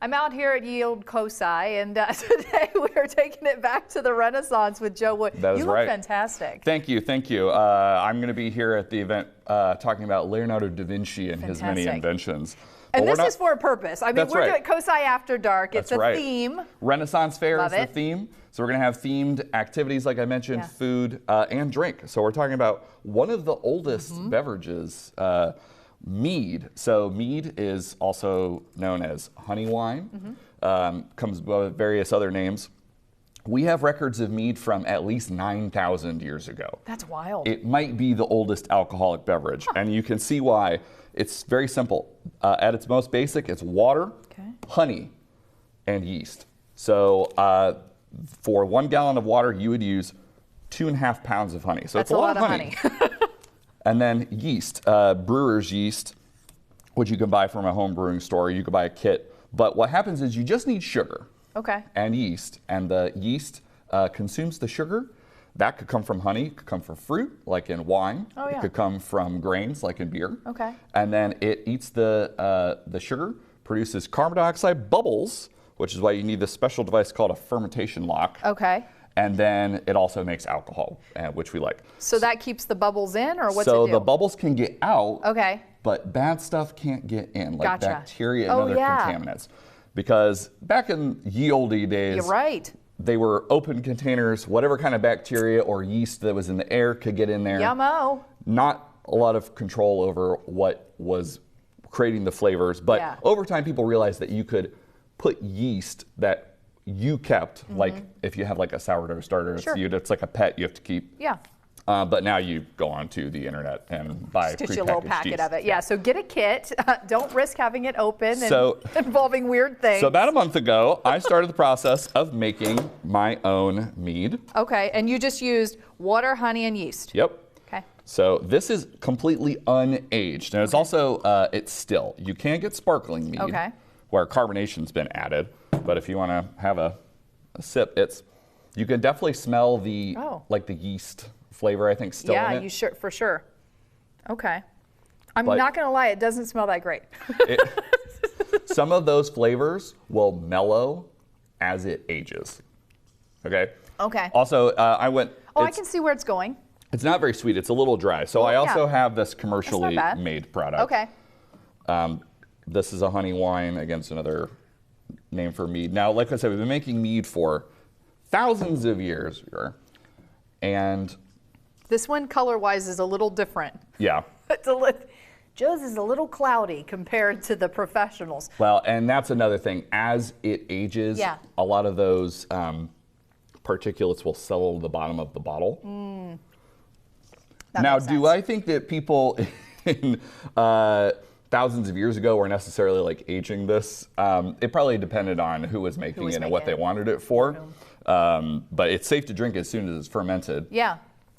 I'm out here at Yield COSI, and today we're taking it back to the Renaissance with Joe Wood. That is you look right. Fantastic. Thank you, thank you. I'm going to be here at the event talking about Leonardo da Vinci and his many inventions. And this is for a purpose. I mean, we're doing COSI After Dark. It's a theme. Renaissance Fair is the theme. So we're going to have themed activities, like I mentioned, food and drink. So we're talking about one of the oldest beverages, Mead. So Mead is also known as honey wine. Comes with various other names. We have records of mead from at least 9,000 years ago. That's wild. It might be the oldest alcoholic beverage, and you can see why. It's very simple. At its most basic, it's water, honey, and yeast. So for 1 gallon of water, you would use 2.5 pounds of honey. So that's it's a lot of honey. And then yeast, brewer's yeast, which you can buy from a home brewing store. You can buy a kit. But what happens is you just need sugar. And yeast, and the yeast consumes the sugar. That could come from honey, could come from fruit, like in wine. It could come from grains, like in beer. And then it eats the sugar, produces carbon dioxide bubbles, which is why you need this special device called a fermentation lock. And then it also makes alcohol, which we like. So that keeps the bubbles in, or what's it do? So the bubbles can get out, but bad stuff can't get in, like bacteria and other contaminants. Because back in ye olde days, they were open containers, whatever kind of bacteria or yeast that was in the air could get in there. Not a lot of control over what was creating the flavors, but over time people realized that you could put yeast that you kept, like if you have like a sourdough starter, it's like a pet you have to keep. But now you go onto the internet and buy just a little packet of it. So get a kit. Don't risk having it open and involving weird things. So about a month ago, I started the process of making my own mead. And you just used water, honey, and yeast. So this is completely unaged, and it's also it's still. You can get sparkling mead where carbonation's been added, but if you want to have a sip, you can definitely smell the like the yeast flavor, I think, still in it. For sure. I'm not going to lie, it doesn't smell that great. Some of those flavors will mellow as it ages. Also, I can see where it's going. It's not very sweet. It's a little dry. So I also have this commercially made product. This is a honey wine, against another name for mead. Now, like I said, we've been making mead for thousands of years, and this one, color-wise, is a little different. Joe's is a little cloudy compared to the professionals. Well, and that's another thing. As it ages, a lot of those particulates will settle to the bottom of the bottle. Now, do I think that people in thousands of years ago were necessarily like aging this? It probably depended on who was making it and what they wanted it for. But it's safe to drink as soon as it's fermented.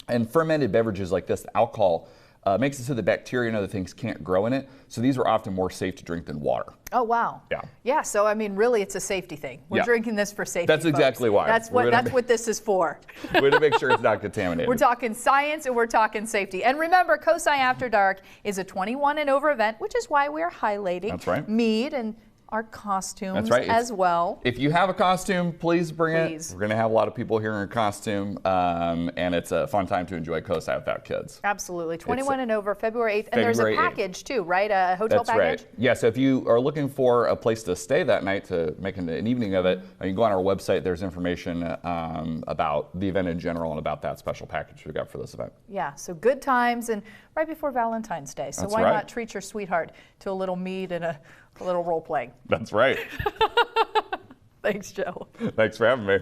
And fermented beverages like this, alcohol makes it so the bacteria and other things can't grow in it. So these are often more safe to drink than water. So I mean, really, it's a safety thing. We're drinking this for safety. That's exactly why. That's what this is for. We're to make sure it's not contaminated. We're talking science and we're talking safety. And remember, COSI After Dark is a 21 and over event, which is why we're highlighting Mead and our costumes as well. If you have a costume, please bring it. We're going to have a lot of people here in costume, and it's a fun time to enjoy COSI without kids. Absolutely. 21 and over, February 8th. And there's a package too, right? A hotel package? So if you are looking for a place to stay that night to make an evening of it, you can go on our website. There's information about the event in general and about that special package we got for this event. So good times, and right before Valentine's Day. So why not treat your sweetheart to a little mead and a little role playing? That's right. Thanks, Joe. Thanks for having me.